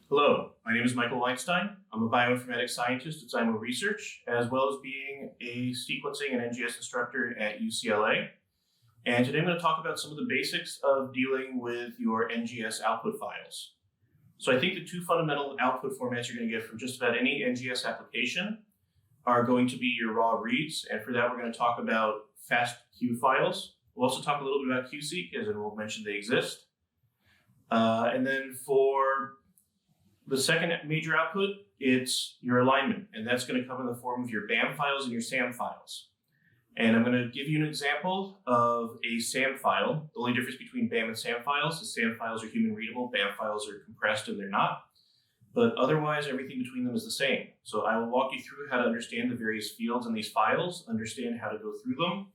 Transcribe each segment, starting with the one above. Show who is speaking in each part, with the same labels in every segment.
Speaker 1: Hello, my name is Michael Weinstein. I'm a bioinformatics scientist at Zymo Research, as well as being a sequencing and NGS instructor at UCLA. And today I'm going to talk about some of the basics of dealing with your NGS output files. So I think the two fundamental output formats you're going to get from just about any NGS application are going to be your raw reads. And for that, we're going to talk about FASTQ files. We'll also talk a little bit about QSEQ, as we'll mention they exist. And then for the second major output, it's your alignment, and that's going to come in the form of your BAM files and your SAM files. And I'm going to give you an example of a SAM file. The only difference between BAM and SAM files is SAM files are human readable, BAM files are compressed and they're not. But otherwise, everything between them is the same. So I will walk you through how to understand the various fields in these files, understand how to go through them,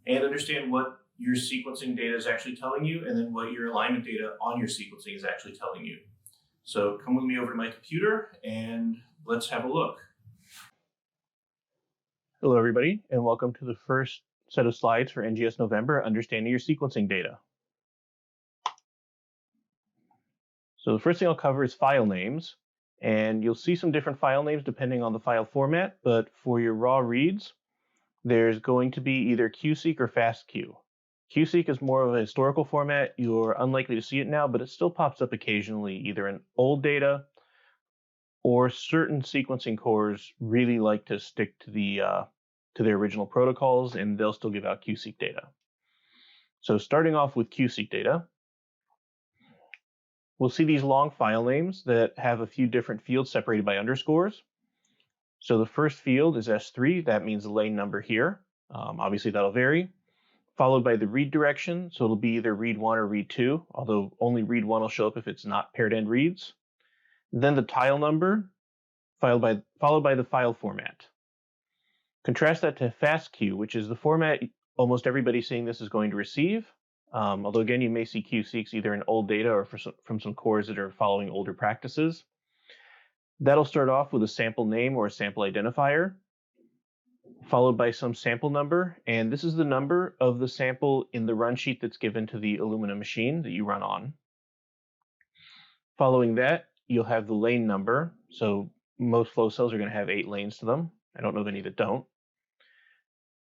Speaker 1: and understand what your sequencing data is actually telling you, and then what your alignment data on your sequencing is actually telling you. So come with me over to my computer and let's have a look.
Speaker 2: Hello, everybody, and welcome to the first set of slides for NGS November, Understanding Your Sequencing Data. So the first thing I'll cover is file names, and you'll see some different file names depending on the file format, but for your raw reads, there's going to be either QSEQ or FASTQ. QSEQ is more of a historical format. You're unlikely to see it now, but it still pops up occasionally, either in old data or certain sequencing cores really like to stick to their original protocols, and they'll still give out QSEQ data. So starting off with QSEQ data, we'll see these long file names that have a few different fields separated by underscores. So the first field is S3. That means the lane number here. Obviously, that'll vary. Followed by the read direction, so it'll be either read 1 or read 2, although only read 1 will show up if it's not paired end reads. Then the tile number, followed by the file format. Contrast that to FASTQ, which is the format almost everybody seeing this is going to receive, although again, you may see QSEQs either in old data or from some cores that are following older practices. That'll start off with a sample name or a sample identifier, followed by some sample number, and this is the number of the sample in the run sheet that's given to the Illumina machine that you run on. Following that, you'll have the lane number, so most flow cells are going to have 8 lanes to them. I don't know of any that don't.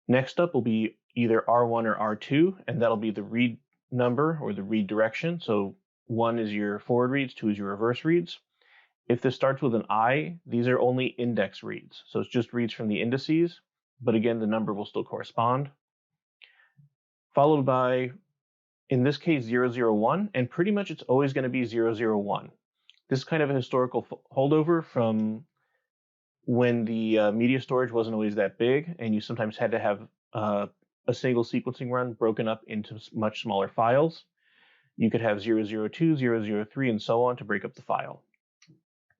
Speaker 2: Next up will be either R1 or R2, and that'll be the read number or the read direction, so 1 is your forward reads, 2 is your reverse reads. If this starts with an I, these are only index reads, so it's just reads from the indices. But again, the number will still correspond. Followed by, in this case, 001, and pretty much it's always going to be 001. This is kind of a historical holdover from when the media storage wasn't always that big, and you sometimes had to have a single sequencing run broken up into much smaller files. You could have 002, 003, and so on to break up the file.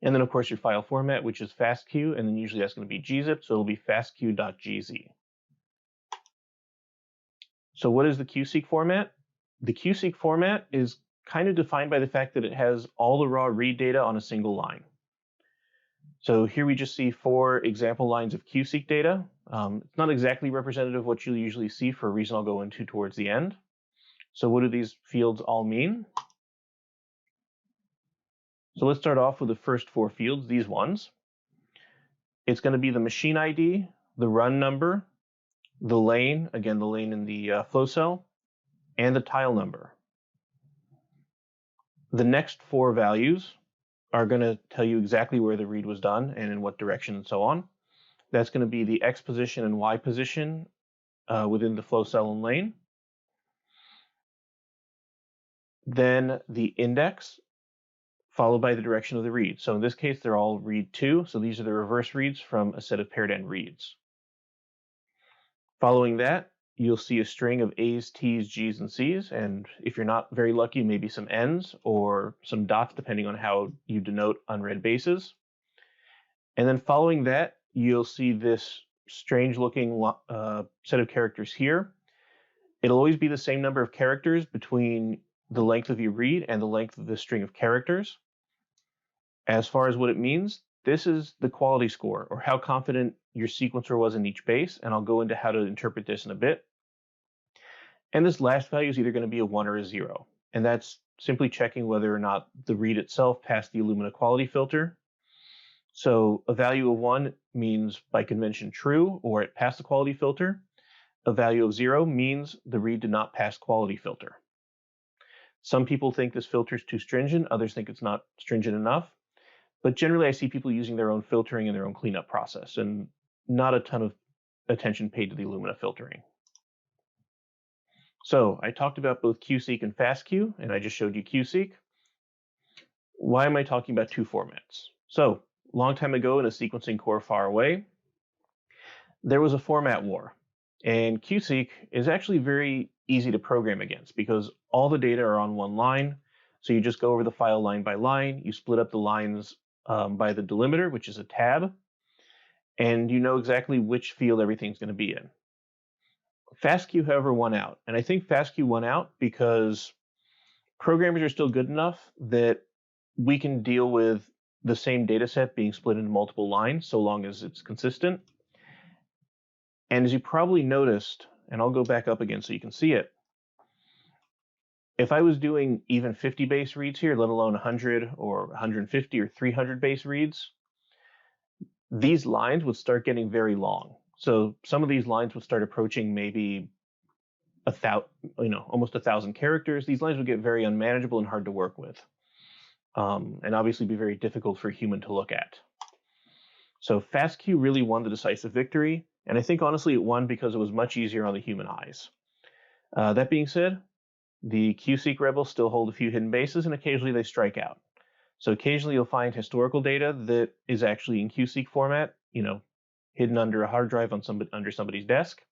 Speaker 2: And then, of course, your file format, which is FASTQ, and then usually that's going to be gzip, so it'll be fastq.gz. So what is the QSEQ format? The QSEQ format is kind of defined by the fact that it has all the raw read data on a single line. So here we just see 4 example lines of QSEQ data. It's not exactly representative of what you'll usually see for a reason I'll go into towards the end. So what do these fields all mean? So let's start off with the first 4 fields, these ones. It's going to be the machine ID, the run number, the lane, again, the lane in the flow cell, and the tile number. The next 4 values are going to tell you exactly where the read was done and in what direction and so on. That's going to be the X position and Y position within the flow cell and lane. Then the index, followed by the direction of the read. So in this case, they're all read 2. So these are the reverse reads from a set of paired end reads. Following that, you'll see a string of A's, T's, G's, and C's. And if you're not very lucky, maybe some N's or some dots, depending on how you denote unread bases. And then following that, you'll see this strange looking set of characters here. It'll always be the same number of characters between the length of your read and the length of the string of characters. As far as what it means, this is the quality score, or how confident your sequencer was in each base, and I'll go into how to interpret this in a bit. And this last value is either going to be a 1 or a 0, and that's simply checking whether or not the read itself passed the Illumina quality filter. So a value of 1 means by convention true, or it passed the quality filter. A value of 0 means the read did not pass quality filter. Some people think this filter is too stringent, others think it's not stringent enough. But generally, I see people using their own filtering and their own cleanup process, and not a ton of attention paid to the Illumina filtering. So I talked about both QSEQ and FASTQ, and I just showed you QSEQ. Why am I talking about two formats? So, a long time ago in a sequencing core far away, there was a format war. And QSEQ is actually very easy to program against because all the data are on one line. So you just go over the file line by line, you split up the lines by the delimiter, which is a tab, and you know exactly which field everything's going to be in. FASTQ, however, won out. And I think FASTQ won out because programmers are still good enough that we can deal with the same data set being split into multiple lines so long as it's consistent. And as you probably noticed, and I'll go back up again so you can see it, if I was doing even 50 base reads here, let alone 100 or 150 or 300 base reads, these lines would start getting very long. So some of these lines would start approaching maybe almost 1,000 characters. These lines would get very unmanageable and hard to work with, and obviously be very difficult for a human to look at. So FASTQ really won the decisive victory, and I think honestly it won because it was much easier on the human eyes. That being said, the QSEQ rebels still hold a few hidden bases, and occasionally they strike out. So occasionally you'll find historical data that is actually in QSEQ format, hidden under a hard drive under somebody's desk.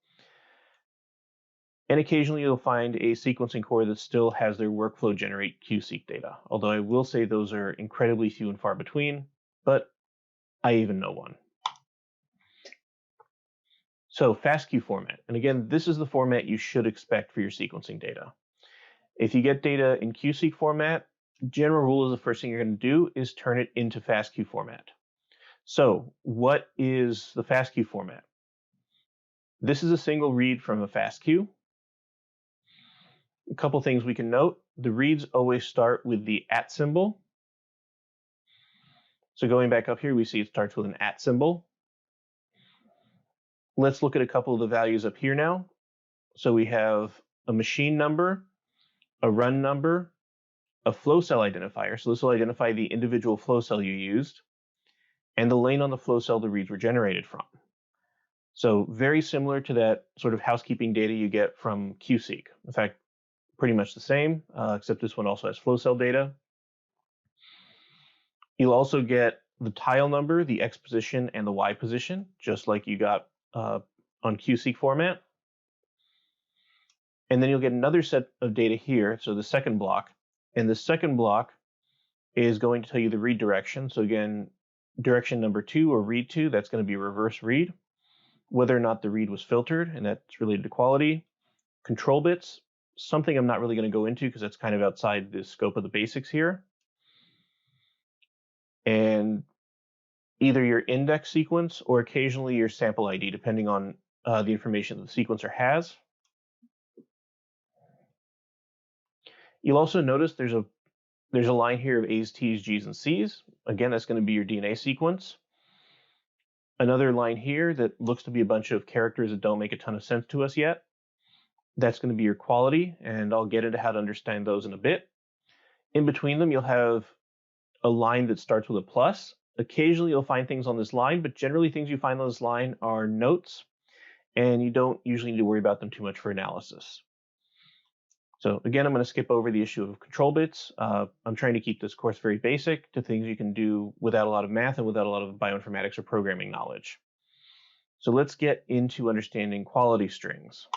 Speaker 2: And occasionally you'll find a sequencing core that still has their workflow generate QSEQ data. Although I will say those are incredibly few and far between, but I even know one. So FASTQ format. And again, this is the format you should expect for your sequencing data. If you get data in QSEQ format, general rule is the first thing you're going to do is turn it into FASTQ format. So what is the FASTQ format? This is a single read from a FASTQ. A couple things we can note. The reads always start with the @ symbol. So going back up here, we see it starts with an @ symbol. Let's look at a couple of the values up here now. So we have a machine number, a run number, a flow cell identifier. So this will identify the individual flow cell you used, and the lane on the flow cell the reads were generated from. So very similar to that sort of housekeeping data you get from QSEQ. In fact, pretty much the same, except this one also has flow cell data. You'll also get the tile number, the X position, and the Y position, just like you got on QSEQ format. And then you'll get another set of data here, so the second block. And the second block is going to tell you the read direction. So again, direction number 2 or read 2, that's going to be a reverse read. Whether or not the read was filtered, and that's related to quality. Control bits, something I'm not really going to go into because that's kind of outside the scope of the basics here. And either your index sequence or occasionally your sample ID, depending on the information that the sequencer has. You'll also notice there's a line here of A's, T's, G's, and C's. Again, that's going to be your DNA sequence. Another line here that looks to be a bunch of characters that don't make a ton of sense to us yet. That's going to be your quality, and I'll get into how to understand those in a bit. In between them, you'll have a line that starts with a plus. Occasionally, you'll find things on this line, but generally things you find on this line are notes, and you don't usually need to worry about them too much for analysis. So again, I'm going to skip over the issue of control bits. I'm trying to keep this course very basic to things you can do without a lot of math and without a lot of bioinformatics or programming knowledge. So let's get into understanding quality strings.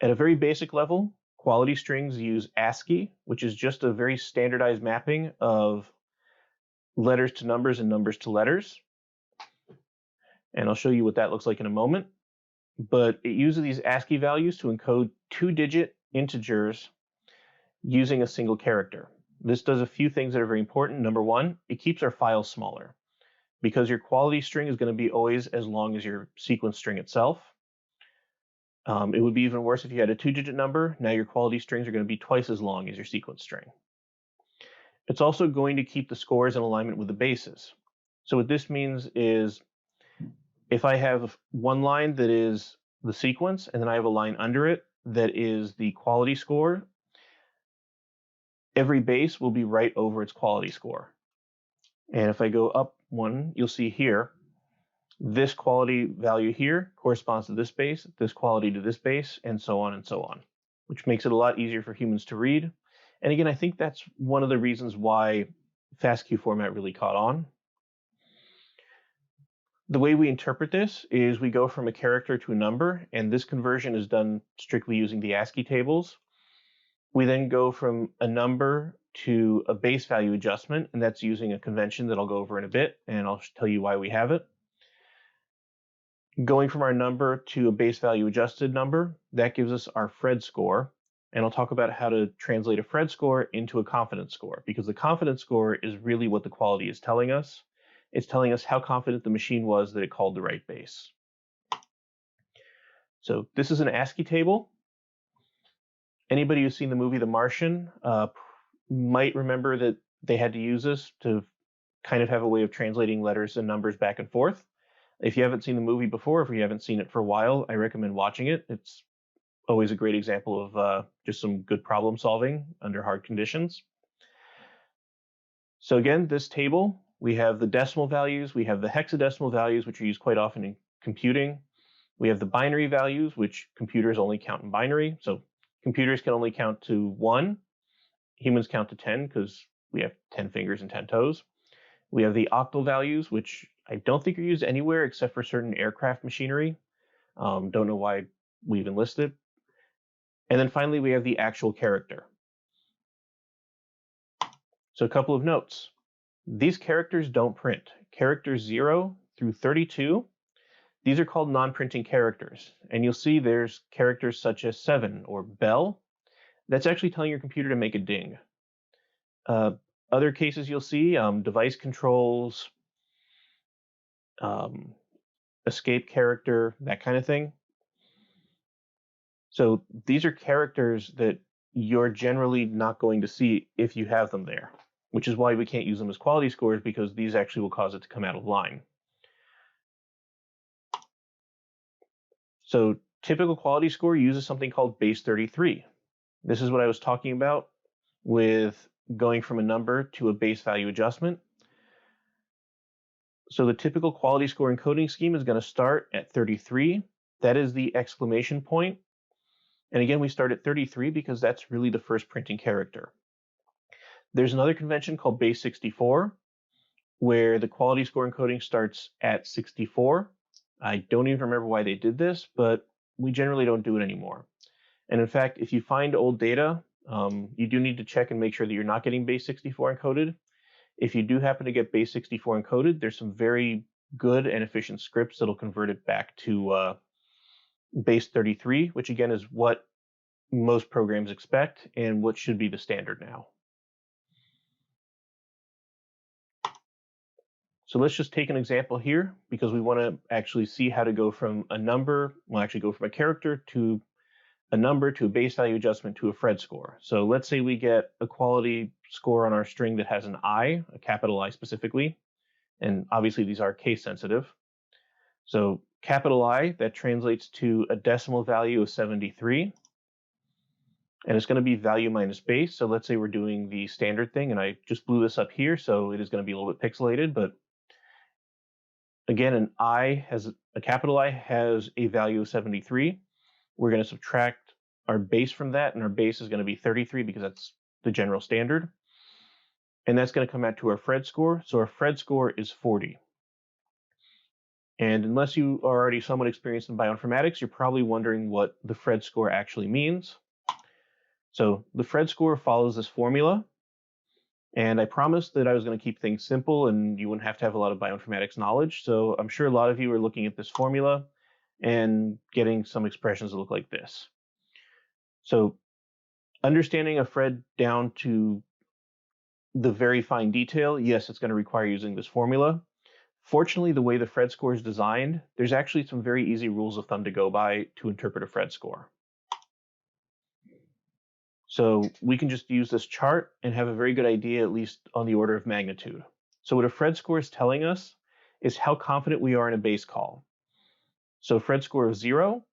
Speaker 2: At a very basic level, quality strings use ASCII, which is just a very standardized mapping of letters to numbers and numbers to letters. And I'll show you what that looks like in a moment. But it uses these ASCII values to encode 2-digit integers using a single character. This does a few things that are very important. Number one, it keeps our files smaller because your quality string is going to be always as long as your sequence string itself. It would be even worse if you had a 2-digit number. Now your quality strings are going to be twice as long as your sequence string. It's also going to keep the scores in alignment with the bases. So what this means is if I have one line that is the sequence and then I have a line under it that is the quality score, every base will be right over its quality score. And if I go up one, you'll see here, this quality value here corresponds to this base, this quality to this base, and so on, which makes it a lot easier for humans to read. And again, I think that's one of the reasons why FASTQ format really caught on. The way we interpret this is we go from a character to a number, and this conversion is done strictly using the ASCII tables. We then go from a number to a base value adjustment, and that's using a convention that I'll go over in a bit, and I'll tell you why we have it. Going from our number to a base value adjusted number, that gives us our Phred score, and I'll talk about how to translate a Phred score into a confidence score, because the confidence score is really what the quality is telling us. It's telling us how confident the machine was that it called the right base. So this is an ASCII table. Anybody who's seen the movie The Martian might remember that they had to use this to kind of have a way of translating letters and numbers back and forth. If you haven't seen the movie before, if you haven't seen it for a while, I recommend watching it. It's always a great example of just some good problem solving under hard conditions. So again, this table, we have the decimal values, we have the hexadecimal values, which are used quite often in computing. We have the binary values, which computers only count in binary. So computers can only count to 1. Humans count to 10 because we have 10 fingers and 10 toes. We have the octal values, which I don't think are used anywhere except for certain aircraft machinery. Don't know why we even list it. And then finally, we have the actual character. So a couple of notes. These characters don't print. Characters 0 through 32, these are called non-printing characters. And you'll see there's characters such as 7 or bell. That's actually telling your computer to make a ding. Other cases you'll see, device controls, escape character, that kind of thing. So these are characters that you're generally not going to see if you have them there, which is why we can't use them as quality scores, because these actually will cause it to come out of line. So typical quality score uses something called base 33. This is what I was talking about with going from a number to a base value adjustment. So the typical quality score encoding scheme is going to start at 33. That is the exclamation point. And again, we start at 33 because that's really the first printing character. There's another convention called base 64, where the quality score encoding starts at 64. I don't even remember why they did this, but we generally don't do it anymore. And in fact, if you find old data, you do need to check and make sure that you're not getting base 64 encoded. If you do happen to get base 64 encoded, there's some very good and efficient scripts that'll convert it back to base 33, which again is what most programs expect and what should be the standard now. So let's just take an example here because we want to actually see how to go from a number, we'll actually go from a character to a number to a base value adjustment to a Phred score. So let's say we get a quality score on our string that has an I, a capital I specifically, and obviously these are case sensitive. So capital I, that translates to a decimal value of 73. And it's going to be value minus base. So let's say we're doing the standard thing, and I just blew this up here, so it is going to be a little bit pixelated, but again, a capital I has a value of 73. We're going to subtract our base from that, and our base is going to be 33 because that's the general standard. And that's going to come out to our Phred score. So our Phred score is 40. And unless you are already somewhat experienced in bioinformatics, you're probably wondering what the Phred score actually means. So the Phred score follows this formula. And I promised that I was going to keep things simple and you wouldn't have to have a lot of bioinformatics knowledge. So I'm sure a lot of you are looking at this formula and getting some expressions that look like this. So understanding a Phred down to the very fine detail, yes, it's going to require using this formula. Fortunately, the way the Phred score is designed, there's actually some very easy rules of thumb to go by to interpret a Phred score. So we can just use this chart and have a very good idea, at least on the order of magnitude. So what a Phred score is telling us is how confident we are in a base call. So a Phred score of 0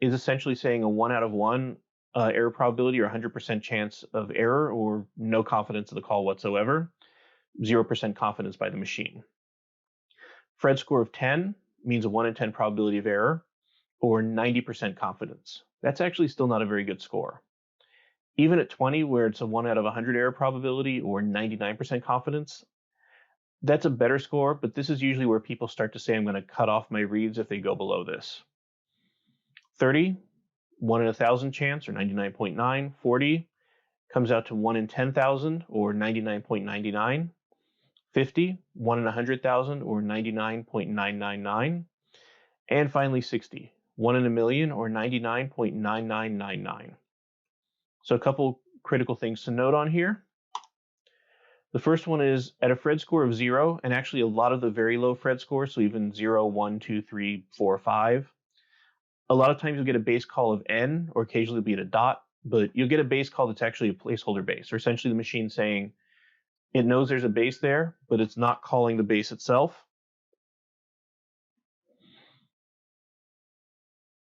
Speaker 2: is essentially saying a 1 out of 1 error probability or 100% chance of error or no confidence of the call whatsoever, 0% confidence by the machine. Phred score of 10 means a 1 in 10 probability of error or 90% confidence. That's actually still not a very good score. Even at 20, where it's a 1 out of 100 error probability or 99% confidence, that's a better score, but this is usually where people start to say, I'm going to cut off my reads if they go below this. 30, 1 in 1,000 chance, or 99.9. 40 comes out to 1 in 10,000, or 99.99. 50, 1 in 100,000, or 99.999. And finally 60, 1 in a million, or 99.9999. So a couple critical things to note on here. The first one is at a Phred score of 0, and actually a lot of the very low Phred scores, so even 0, 1, 2, 3, 4, 5, a lot of times you'll get a base call of n, or occasionally it'll be at a dot, but you'll get a base call that's actually a placeholder base, or essentially the machine saying it knows there's a base there, but it's not calling the base itself.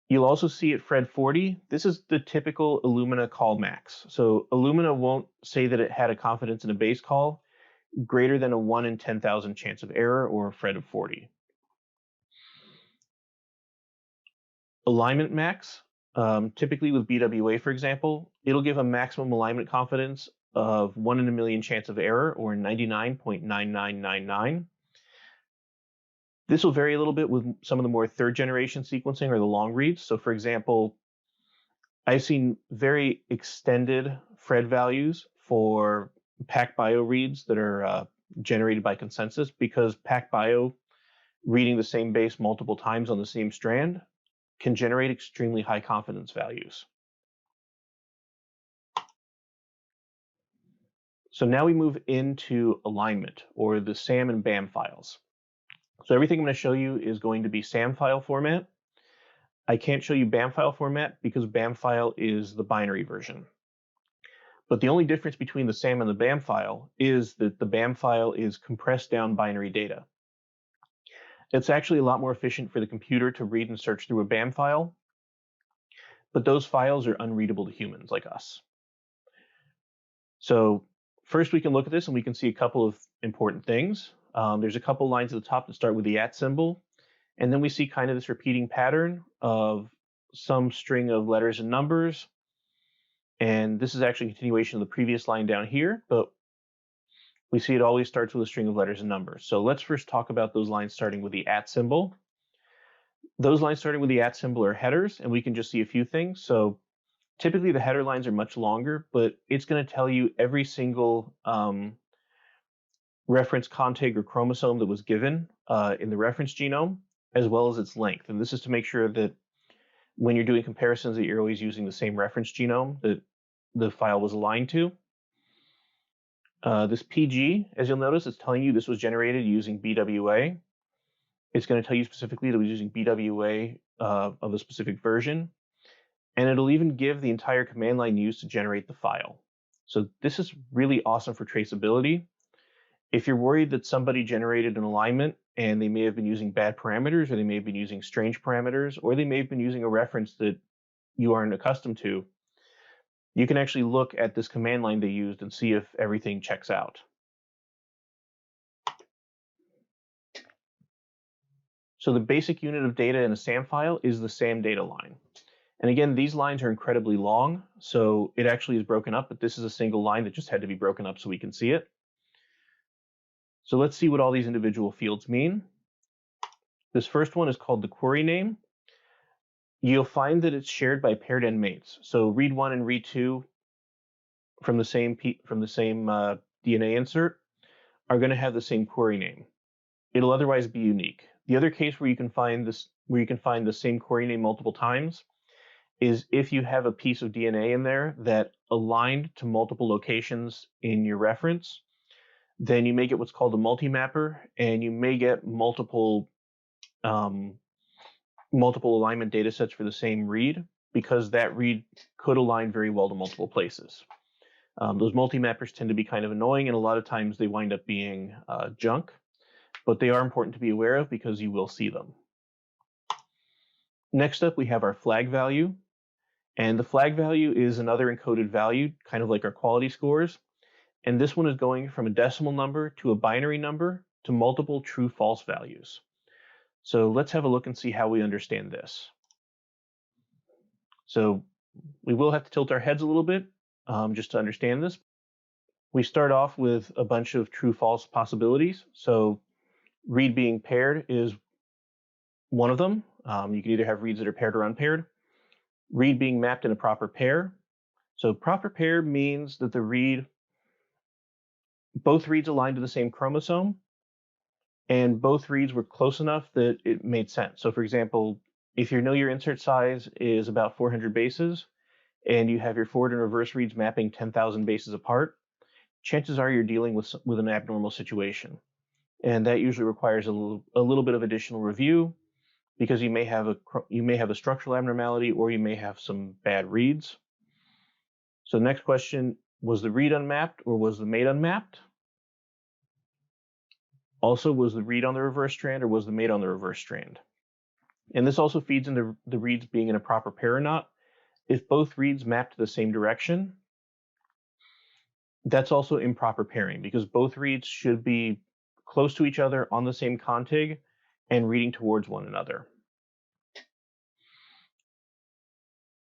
Speaker 2: You'll also see at Phred 40, this is the typical Illumina call max. So Illumina won't say that it had a confidence in a base call greater than a 1 in 10,000 chance of error, or a Phred of 40. Alignment max, typically with BWA, for example, it'll give a maximum alignment confidence of 1 in a million chance of error, or 99.9999. This will vary a little bit with some of the more third generation sequencing or the long reads. So for example, I've seen very extended Phred values for PacBio reads that are generated by consensus, because PacBio reading the same base multiple times on the same strand can generate extremely high confidence values. So now we move into alignment, or the SAM and BAM files. So everything I'm going to show you is going to be SAM file format. I can't show you BAM file format because BAM file is the binary version. But the only difference between the SAM and the BAM file is that the BAM file is compressed down binary data. It's actually a lot more efficient for the computer to read and search through a BAM file, but those files are unreadable to humans like us. So first we can look at this and we can see a couple of important things. There's a couple lines at the top that start with the @ symbol, and then we see kind of this repeating pattern of some string of letters and numbers. And this is actually a continuation of the previous line down here, but we see it always starts with a string of letters and numbers. So let's first talk about those lines starting with the @ symbol. Those lines starting with the @ symbol are headers, and we can just see a few things. So typically the header lines are much longer, but it's going to tell you every single reference contag or chromosome that was given in the reference genome, as well as its length. And this is to make sure that when you're doing comparisons that you're always using the same reference genome that the file was aligned to. This PG, as you'll notice, it's telling you this was generated using BWA. It's going to tell you specifically that it was using BWA of a specific version. And it'll even give the entire command line used to generate the file. So this is really awesome for traceability. If you're worried that somebody generated an alignment and they may have been using bad parameters, or they may have been using strange parameters, or they may have been using a reference that you aren't accustomed to, you can actually look at this command line they used and see if everything checks out. So the basic unit of data in a SAM file is the SAM data line. And again, these lines are incredibly long, so it actually is broken up, but this is a single line that just had to be broken up so we can see it. So let's see what all these individual fields mean. This first one is called the query name. You'll find that it's shared by paired end mates. So read 1 and read 2 from the same DNA insert are going to have the same query name. It'll otherwise be unique. The other case where you can find the same query name multiple times is if you have a piece of DNA in there that aligned to multiple locations in your reference. then you may get what's called a multi-mapper, and you may get multiple alignment data sets for the same read, because that read could align very well to multiple places. Those multi-mappers tend to be kind of annoying, and a lot of times they wind up being junk, but they are important to be aware of because you will see them. Next up, we have our flag value. And the flag value is another encoded value, kind of like our quality scores. And this one is going from a decimal number to a binary number to multiple true-false values. So let's have a look and see how we understand this. So we will have to tilt our heads a little bit just to understand this. We start off with a bunch of true-false possibilities. So read being paired is one of them. You can either have reads that are paired or unpaired. Read being mapped in a proper pair. So proper pair means that both reads align to the same chromosome, and both reads were close enough that it made sense. So for example, if you know your insert size is about 400 bases, and you have your forward and reverse reads mapping 10,000 bases apart, chances are you're dealing with an abnormal situation. And that usually requires a little bit of additional review, because you may have a structural abnormality, or you may have some bad reads. So the next question, was the read unmapped or was the mate unmapped? Also, was the read on the reverse strand or was the mate on the reverse strand? And this also feeds into the reads being in a proper pair or not. If both reads map to the same direction, that's also improper pairing, because both reads should be close to each other on the same contig and reading towards one another.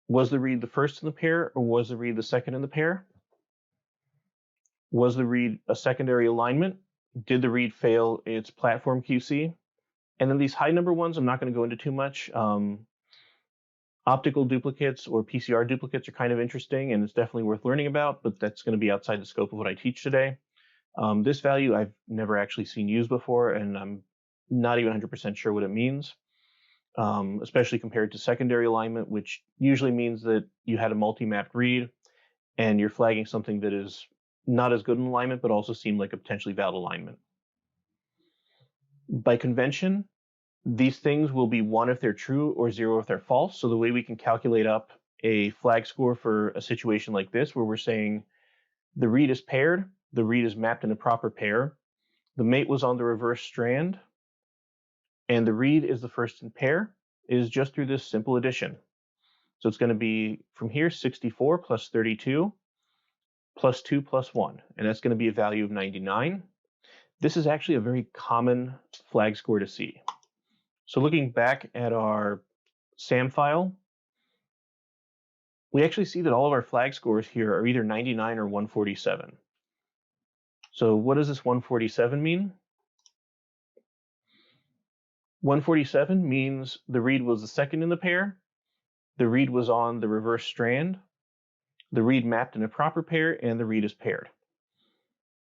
Speaker 2: Was the read the first in the pair, or was the read the second in the pair? Was the read a secondary alignment? Did the read fail its platform QC? And then these high number ones, I'm not going to go into too much. Optical duplicates or PCR duplicates are kind of interesting, and it's definitely worth learning about, but that's going to be outside the scope of what I teach today. This value I've never actually seen used before, and I'm not even 100% sure what it means, especially compared to secondary alignment, which usually means that you had a multi-mapped read and you're flagging something that is not as good an alignment, but also seemed like a potentially valid alignment. By convention, these things will be 1 if they're true or 0 if they're false. So the way we can calculate up a flag score for a situation like this, where we're saying the read is paired, the read is mapped in a proper pair, the mate was on the reverse strand, and the read is the first in pair, is just through this simple addition. So it's going to be from here 64 plus 32 plus 2 plus 1, and that's going to be a value of 99. This is actually a very common flag score to see. So looking back at our SAM file, we actually see that all of our flag scores here are either 99 or 147. So what does this 147 mean? 147 means the read was the second in the pair, the read was on the reverse strand, the read mapped in a proper pair, and the read is paired.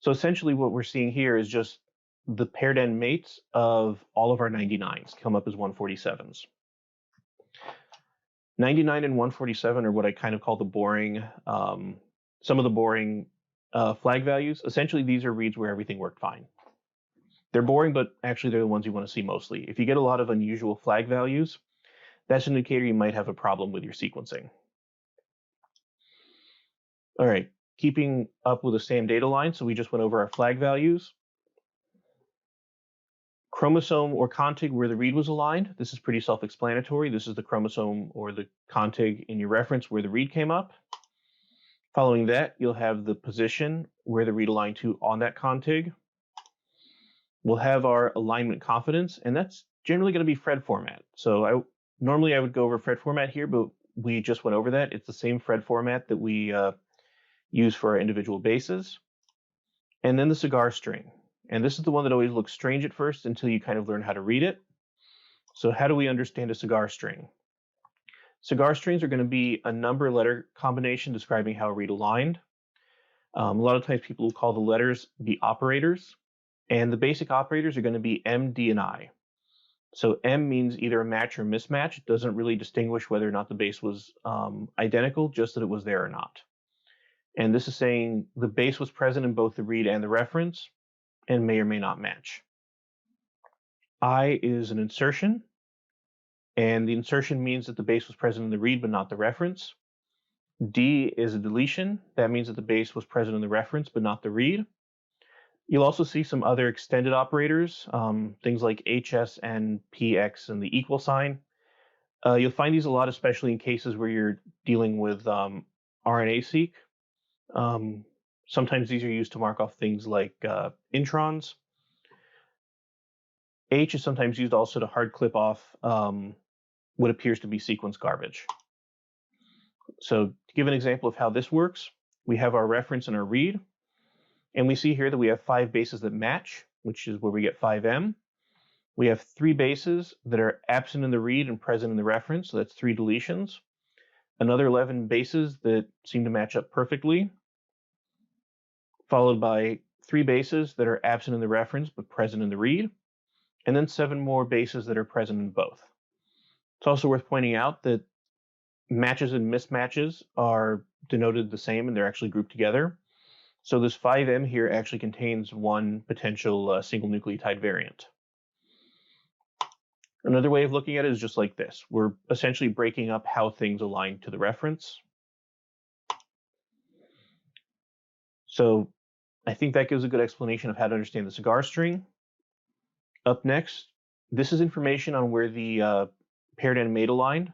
Speaker 2: So essentially what we're seeing here is just the paired end mates of all of our 99s come up as 147s. 99 and 147 are what I kind of call the boring, some of the boring flag values. Essentially, these are reads where everything worked fine. They're boring, but actually they're the ones you want to see mostly. If you get a lot of unusual flag values, that's an indicator you might have a problem with your sequencing. All right, keeping up with the same data line, so we just went over our flag values. Chromosome or contig where the read was aligned. This is pretty self-explanatory. This is the chromosome or the contig in your reference where the read came up. Following that, you'll have the position where the read aligned to on that contig. We'll have our alignment confidence, and that's generally going to be Fred format. So normally I would go over Fred format here, but we just went over that. It's the same Fred format that we use for our individual bases. And then the Cigar string. And this is the one that always looks strange at first until you kind of learn how to read it. So how do we understand a Cigar string? Cigar strings are going to be a number-letter combination describing how a read aligned. A lot of times people will call the letters the operators, and the basic operators are going to be M, D, and I. So M means either a match or mismatch. It doesn't really distinguish whether or not the base was identical, just that it was there or not. And this is saying the base was present in both the read and the reference, and may or may not match. I is an insertion, and the insertion means that the base was present in the read but not the reference. D is a deletion. That means that the base was present in the reference but not the read. You'll also see some other extended operators, things like HS and PX and the equal sign. You'll find these a lot, especially in cases where you're dealing with RNA-seq. Sometimes these are used to mark off things like introns. H is sometimes used also to hard clip off what appears to be sequence garbage. So to give an example of how this works, we have our reference and our read, and we see here that we have 5 bases that match, which is where we get 5M. We have 3 bases that are absent in the read and present in the reference, so that's 3 deletions. Another 11 bases that seem to match up perfectly, followed by 3 bases that are absent in the reference but present in the read, and then 7 more bases that are present in both. It's also worth pointing out that matches and mismatches are denoted the same and they're actually grouped together. So this 5M here actually contains one potential single nucleotide variant. Another way of looking at it is just like this. We're essentially breaking up how things align to the reference. So I think that gives a good explanation of how to understand the Cigar string. Up next, this is information on where the paired end mate aligned.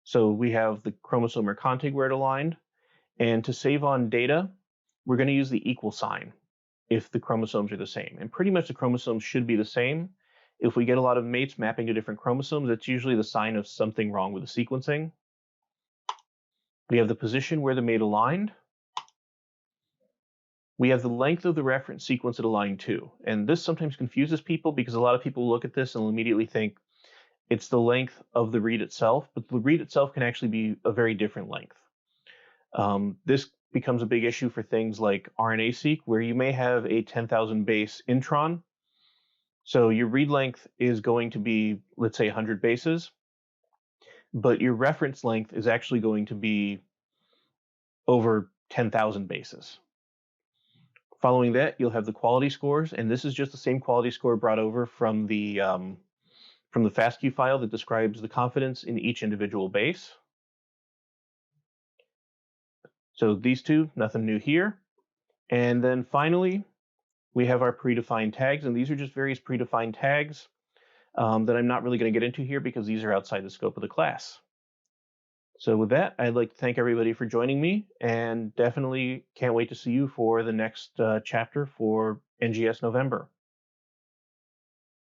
Speaker 2: So we have the chromosome or contig where it aligned. And to save on data, we're going to use the equal sign if the chromosomes are the same. And pretty much the chromosomes should be the same. If we get a lot of mates mapping to different chromosomes, that's usually the sign of something wrong with the sequencing. We have the position where the mate aligned. We have the length of the reference sequence it aligned to. And this sometimes confuses people because a lot of people look at this and will immediately think it's the length of the read itself, but the read itself can actually be a very different length. This becomes a big issue for things like RNA-seq, where you may have a 10,000 base intron. So your read length is going to be, let's say, 100 bases, but your reference length is actually going to be over 10,000 bases. Following that, you'll have the quality scores, and this is just the same quality score brought over from the FASTQ file that describes the confidence in each individual base. So these two, nothing new here. And then finally, we have our predefined tags, and these are just various predefined tags that I'm not really going to get into here because these are outside the scope of the class. So with that, I'd like to thank everybody for joining me, and definitely can't wait to see you for the next chapter for NGS November.